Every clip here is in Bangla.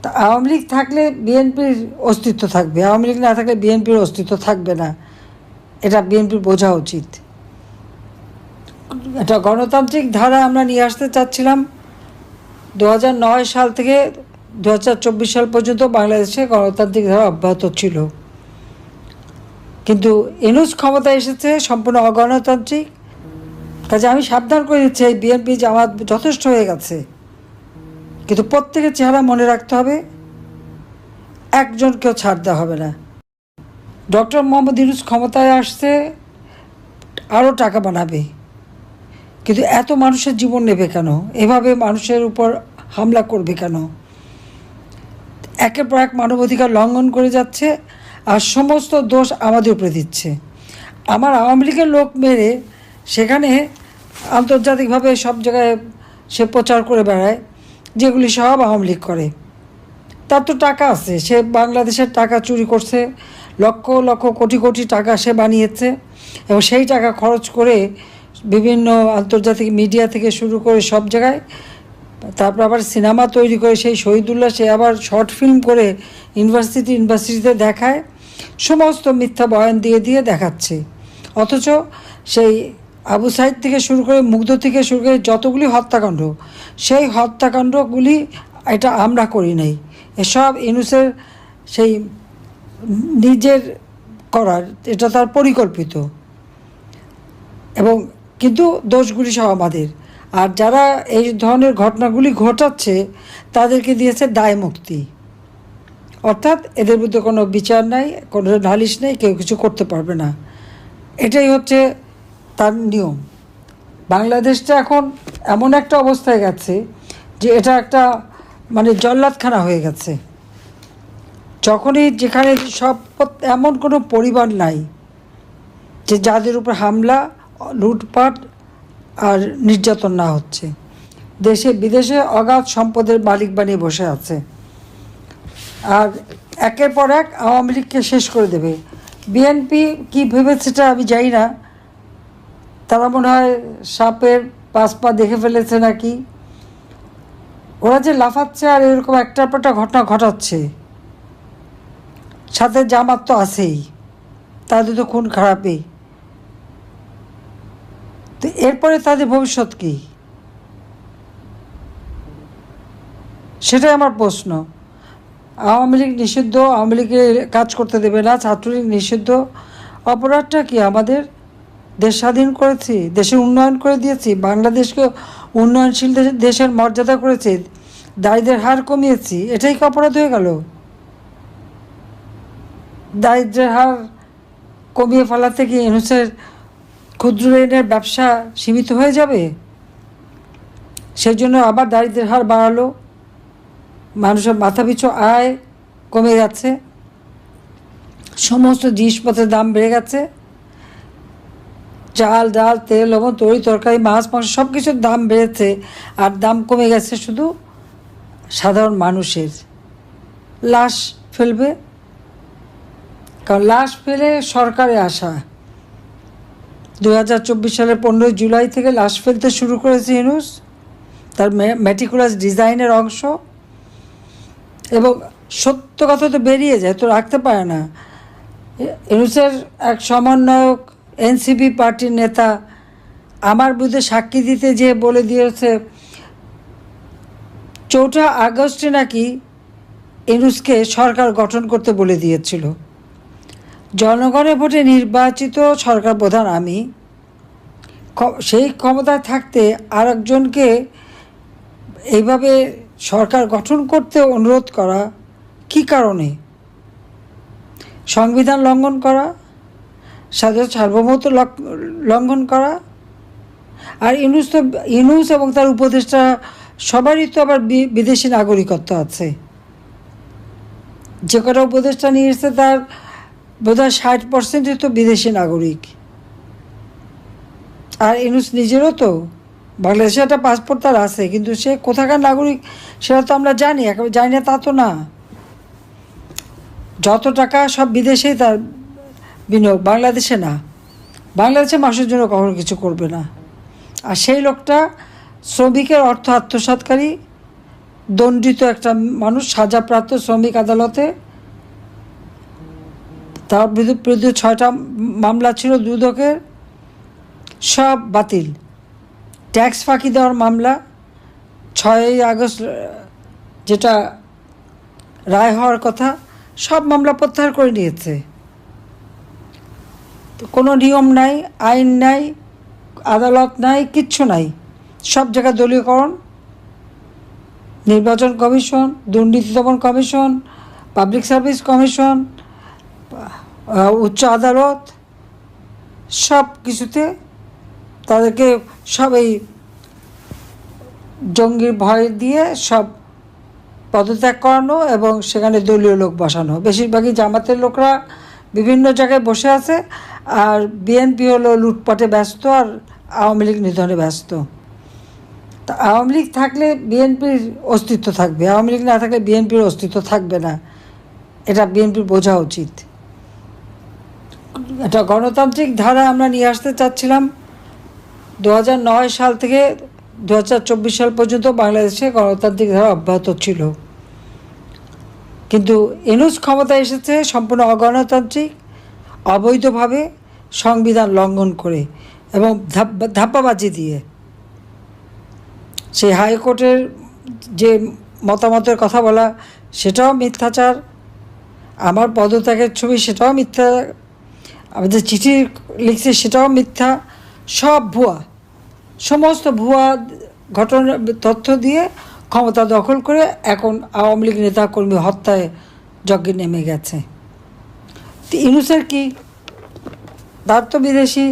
তা আওয়ামী লীগ থাকলে বিএনপির অস্তিত্ব থাকবে, আওয়ামী লীগ না থাকলে বিএনপির অস্তিত্ব থাকবে না, এটা বিএনপির বোঝা উচিত। একটা গণতান্ত্রিক ধারা আমরা নিয়ে আসতে চাচ্ছিলাম। 2009 সাল থেকে 2024 সাল পর্যন্ত বাংলাদেশে গণতান্ত্রিক ধারা অব্যাহত ছিল, কিন্তু ইউনূস ক্ষমতায় এসেছে সম্পূর্ণ অগণতান্ত্রিক। কাজে আমি সাবধান করে দিচ্ছি, এই বিএনপি জামাত যথেষ্ট হয়ে গেছে, কিন্তু প্রত্যেকের চেহারা মনে রাখতে হবে, একজনকেও ছাড় দেওয়া হবে না। ডক্টর মোহাম্মদ ইউনূস ক্ষমতায় আসছে আরও টাকা বানাবে, কিন্তু এত মানুষের জীবন নেবে কেন? এভাবে মানুষের উপর হামলা করবে কেন? একের পর এক মানবাধিকার লঙ্ঘন করে যাচ্ছে, আর সমস্ত দোষ আমাদের উপরে দিচ্ছে। আমার আওয়ামী লীগের লোক মেরে সেখানে আন্তর্জাতিকভাবে সব জায়গায় সে প্রচার করে বেড়ায়, যেগুলি সব আওয়ামী লীগ করে। তার তো টাকা আছে, সে বাংলাদেশের টাকা চুরি করছে, লক্ষ লক্ষ কোটি কোটি টাকা সে বানিয়েছে, এবং সেই টাকা খরচ করে বিভিন্ন আন্তর্জাতিক মিডিয়া থেকে শুরু করে সব জায়গায়, তারপর আবার সিনেমা তৈরি করে সেই শহীদুল্লাহ সে আবার শর্ট ফিল্ম করে ইউনিভার্সিটিতে দেখায়, সমস্ত মিথ্যা বয়ান দিয়ে দিয়ে দেখাচ্ছে। অথচ সেই আবু সাইদ থেকে শুরু করে মুগ্ধ থেকে শুরু করে যতগুলি হত্যাকাণ্ড, সেই হত্যাকাণ্ডগুলি এটা আমরা করি নাই, এসব ইউনূসের সেই নিজের করার, এটা তার পরিকল্পিত, এবং কিন্তু দোষগুলি সব আমাদের। আর যারা এই ধরনের ঘটনাগুলি ঘটাচ্ছে তাদেরকে দিয়েছে দায় মুক্তি, অর্থাৎ এদের বিরুদ্ধে কোনো বিচার নাই, কোনো নালিশ নেই, কেউ কিছু করতে পারবে না। এটাই হচ্ছে তার নিয়ম। বাংলাদেশটা এখন এমন একটা অবস্থায় গেছে যে এটা একটা মানে জল্লাদখানা হয়ে গেছে। যখনই যেখানে সব, এমন কোনো পরিবার নাই যে যাদের উপর হামলা, লুটপাট আর নির্যাতন না হচ্ছে। দেশে বিদেশে অগাধ সম্পদের মালিক বানিয়ে বসে আছে, আর একের পর এক আওয়ামী লীগকে শেষ করে দেবে। বিএনপি কী ভেবেছে সেটা আমি জানি না, তারা মনে হয় সাপের 5 পা দেখে ফেলেছে নাকি। ওরা যে লাফাচ্ছে আর এরকম একটার পর একটা ঘটনা ঘটাচ্ছে, সাথে জামাত তো আছেই, তাদের তো খুন খারাপই। তো এরপরে তাদের ভবিষ্যৎ কী, সেটাই আমার প্রশ্ন। আওয়ামী লীগ নিষিদ্ধ, আওয়ামী লীগের কাজ করতে দেবে না, ছাত্রলীগ নিষিদ্ধ। অপরাধটা কি? আমাদের দেশ স্বাধীন করেছি, দেশের উন্নয়ন করে দিয়েছি, বাংলাদেশকে উন্নয়নশীল দেশের মর্যাদা করেছি, দারিদ্রের হার কমিয়েছি, এটাই কি অপরাধ হয়ে গেল? দারিদ্রের হার কমিয়ে ফেলাতে কি ইউনূসের ক্ষুদ্র ঋণের ব্যবসা সীমিত হয়ে যাবে? সেই জন্য আবার দারিদ্রের হার বাড়ালো, মানুষের মাথাপিছু আয় কমে গেছে, সমস্ত জিনিসপত্রের দাম বেড়ে গেছে, চাল ডাল তেল লবণ তরি তরকারি মাছ মাংস সব কিছুর দাম বেড়েছে, আর দাম কমে গেছে শুধু সাধারণ মানুষের। লাশ ফেলবে, কারণ লাশ ফেলে সরকারে আসা। 2024 সালের 15 জুলাই থেকে লাশ ফেলতে শুরু করেছে ইউনূস, তার মেটিকুলাস ডিজাইনের অংশ। এবং সত্য কথা তো বেরিয়ে যায়, তো রাখতে পারে না। ইউনূসের এক সমন্বয়ক এনসিপি পার্টির নেতা আমার বিরুদ্ধে সাক্ষী দিতে যেয়ে বলে দিয়েছে 4 আগস্টে নাকি ইউনূসকে সরকার গঠন করতে বলে দিয়েছিল। জনগণের ভোটে নির্বাচিত সরকার প্রধান আমি, সেই ক্ষমতায় থাকতে আরেকজনকে এইভাবে সরকার গঠন করতে অনুরোধ করা কী কারণে? সংবিধান লঙ্ঘন করা, স্বাধীনতা সার্বভৌমত্ব লঙ্ঘন করা। আর ইউনূস এবং তার উপদেষ্টা সবারই তো আবার বিদেশি নাগরিকত্ব আছে। যে কটা উপদেষ্টা নিয়ে এসেছে তার বোধহয় 60% তো বিদেশি নাগরিক। আর ইউনূস নিজেরও তো বাংলাদেশে একটা পাসপোর্ট তার আছে, কিন্তু সে কোথাকার নাগরিক সেটা তো আমরা জানি, একেবারে জানি না তা তো না। যত টাকা সব বিদেশেই তার বিনিয়োগ, বাংলাদেশে না। বাংলাদেশে মানুষের জন্য কখনো কিছু করবে না। আর সেই লোকটা শ্রমিকের অর্থ আত্মসাৎকারী, দণ্ডিত একটা মানুষ, সাজাপ্রাপ্ত শ্রমিক আদালতে। তার বিরুদ্ধে 6টা মামলা ছিল দুদকের, সব বাতিল। ট্যাক্স ফাঁকি দেওয়ার মামলা 6ই আগস্ট যেটা রায় হওয়ার কথা, সব মামলা প্রত্যাহার করে নিয়েছে। কোনো নিয়ম নাই, আইন নাই, আদালত নাই, কিচ্ছু নাই। সব জায়গায় দলীয়করণ, নির্বাচন কমিশন, দুর্নীতি দমন কমিশন, পাবলিক সার্ভিস কমিশন, উচ্চ আদালত, সব কিছুতে তাদেরকে সব এই জঙ্গির ভয় দিয়ে সব পদত্যাগ করানো এবং সেখানে দলীয় লোক বসানো। বেশিরভাগই জামাতের লোকরা বিভিন্ন জায়গায় বসে আছে, আর বিএনপি হলো লুটপাটে ব্যস্ত আর আওয়ামী লীগ নিধনে ব্যস্ত। তা আওয়ামী লীগ থাকলে বিএনপির অস্তিত্ব থাকবে, আওয়ামী লীগ না থাকলে বিএনপির অস্তিত্ব থাকবে না। এটা বিএনপির বোঝা উচিত। একটা গণতান্ত্রিক ধারা আমরা নিয়ে আসতে চাচ্ছিলাম। 2009 সাল থেকে 2024 সাল পর্যন্ত বাংলাদেশে গণতান্ত্রিক ধারা অব্যাহত ছিল, কিন্তু ইউনূস ক্ষমতায় এসেছে সম্পূর্ণ অগণতান্ত্রিক, অবৈধভাবে, সংবিধান লঙ্ঘন করে এবং ধাপ্পাবাজি দিয়ে। সেই হাইকোর্টের যে মতামতের কথা বলা, সেটাও মিথ্যাচার। আমার পদত্যাগের ছবি, সেটাও মিথ্যা। আমাদের চিঠি লিখছে, সেটাও মিথ্যা। সব ভুয়া, সমস্ত ভুয়া ঘটনা তথ্য দিয়ে ক্ষমতা দখল করে এখন আওয়ামী লীগ নেতাকর্মী হত্যায় যজ্ঞে নেমে গেছে। ইউনূসের কি, তার তো বিদেশি,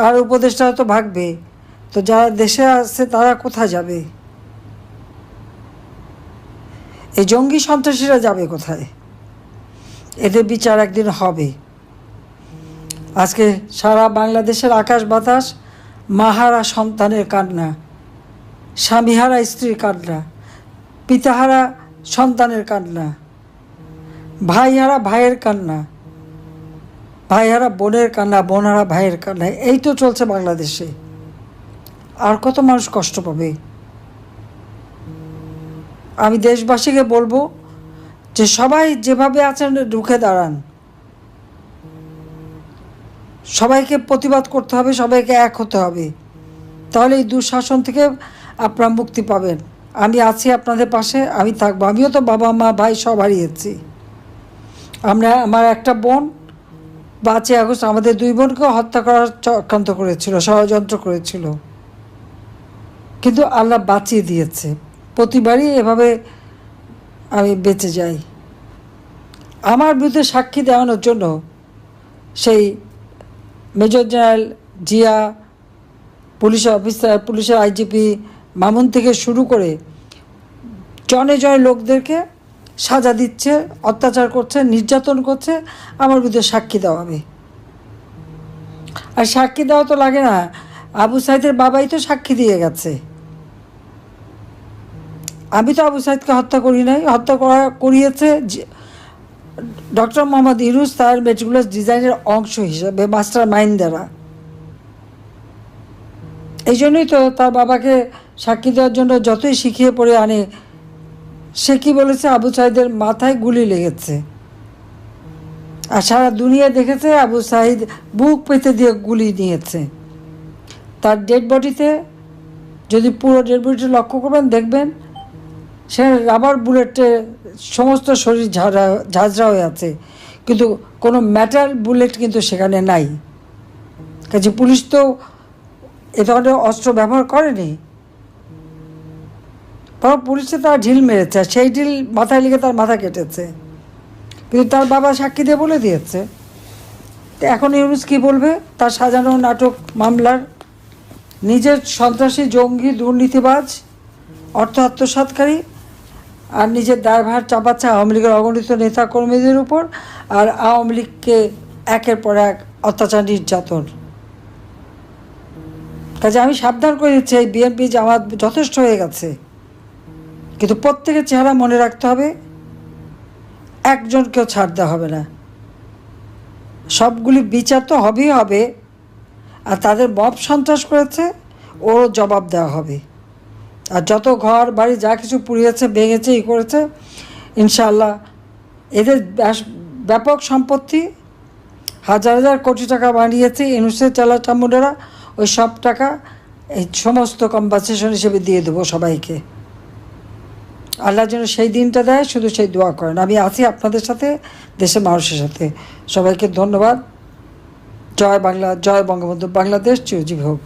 আর উপদেষ্টা তো ভাগবে, তো যারা দেশে আছে তারা কোথায় যাবে? এই জঙ্গি সন্ত্রাসীরা যাবে কোথায়? এদের বিচার একদিন হবে। আজকে সারা বাংলাদেশের আকাশ বাতাস মাহারা সন্তানের কান্না, স্বামীহারা স্ত্রীর কান্না, পিতাহারা সন্তানের কান্না, ভাইহারা ভাইয়ের কান্না, ভাইহারা বোনের কান্না, বোনহারা ভাইয়ের কান্না। এই তো চলছে বাংলাদেশে। আর কত মানুষ কষ্ট পাবে? আমি দেশবাসীকে বলবো যে সবাই যেভাবে আছেন রুখে দাঁড়ান। সবাইকে প্রতিবাদ করতে হবে, সবাইকে এক হতে হবে, তাহলে এই দুঃশাসন থেকে আপনারা মুক্তি পাবেন। আমি আছি আপনাদের পাশে, আমি থাকবো। আমিও তো বাবা মা ভাই সব হারিয়েছি। আমার একটা বোন 5ই আগস্ট আমাদের 2 বোনকেও হত্যা করার চক্রান্ত করেছিল, ষড়যন্ত্র করেছিল, কিন্তু আল্লাহ বাঁচিয়ে দিয়েছে। প্রতিবারই এভাবে আমি বেঁচে যাই। আমার বিরুদ্ধে সাক্ষী দেওয়ানোর জন্য সেই major general Zia, police officer, পুলিশের আইজিপি মামুন থেকে শুরু করে জনে জনে লোকদেরকে সাজা দিচ্ছে, অত্যাচার করছে, নির্যাতন করছে। আমার বিরুদ্ধে সাক্ষী দেওয়াবে। আর সাক্ষী দেওয়া তো লাগে না, আবু সাইদের বাবাই তো সাক্ষী দিয়ে গেছে। আমি তো আবু সাইদকে হত্যা করি নাই, হত্যা করিয়েছে ডক্টর মোহাম্মদ ইউনূস, তার মেটিকুলাস ডিজাইনের অংশ হিসাবে, মাস্টার মাইন্ড দ্বারা। এই জন্যই তো তার বাবাকে সাক্ষী দেওয়ার জন্য যতই শিখিয়ে পড়ে আনে, সে কি বলেছে, আবু সাইদের মাথায় গুলি লেগেছে। আর সারা দুনিয়া দেখেছে আবু সাইদ বুক পেতে দিয়ে গুলি নিয়েছে। তার ডেড বডিতে, যদি পুরো ডেড বডিটা লক্ষ্য করবেন, দেখবেন সে রাবার বুলেটে সমস্ত শরীর ঝাঁঝরা হয়ে আছে, কিন্তু কোনো মেটাল বুলেট কিন্তু সেখানে নাই। কাজে পুলিশ তো এ ধরনের অস্ত্র ব্যবহার করেনি, বরং পুলিশে তারা ঢিল মেরেছে, সেই ঢিল মাথায় লেগে তার মাথা কেটেছে। কিন্তু তার বাবা সাক্ষী দিয়ে বলে দিয়েছে। তো এখন ইউনূস কী বলবে তার সাজানো নাটক মামলার? নিজের সন্ত্রাসী, জঙ্গি, দুর্নীতিবাজ, অর্থ আত্মসাৎকারী, আর নিজের দায়ভার চাপাচ্ছে আওয়ামী লীগের অগণিত নেতা কর্মীদের উপর, আর আওয়ামী লীগকে একের পর এক অত্যাচার, নির্যাতন। কাজে আমি সাবধান করে দিচ্ছি, এই বিএনপি জামাত যথেষ্ট হয়ে গেছে, কিন্তু প্রত্যেকের চেহারা মনে রাখতে হবে, একজনকেও ছাড় দেওয়া হবে না। সবগুলি বিচার তো হবেই হবে, আর তাদের মব সন্ত্রাস করেছে ওরও জবাব দেওয়া হবে। আর যত ঘর বাড়ি যা কিছু পুড়িয়েছে ভেঙেছে করেছে, ইনশাআল্লাহ এদের ব্যাপক সম্পত্তি হাজার হাজার কোটি টাকা বানিয়েছে ইউনুসের চামুন্ডারা, ওই সব টাকা এই সমস্ত কম্পানসেশন হিসেবে দিয়ে দেবো সবাইকে। আল্লাহ যেন সেই দিনটা দেয়, শুধু সেই দোয়া করেন। আমি আছি আপনাদের সাথে, দেশের মানুষের সাথে। সবাইকে ধন্যবাদ। জয় বাংলা, জয় বঙ্গবন্ধু, বাংলাদেশ চিরজীবী হোক।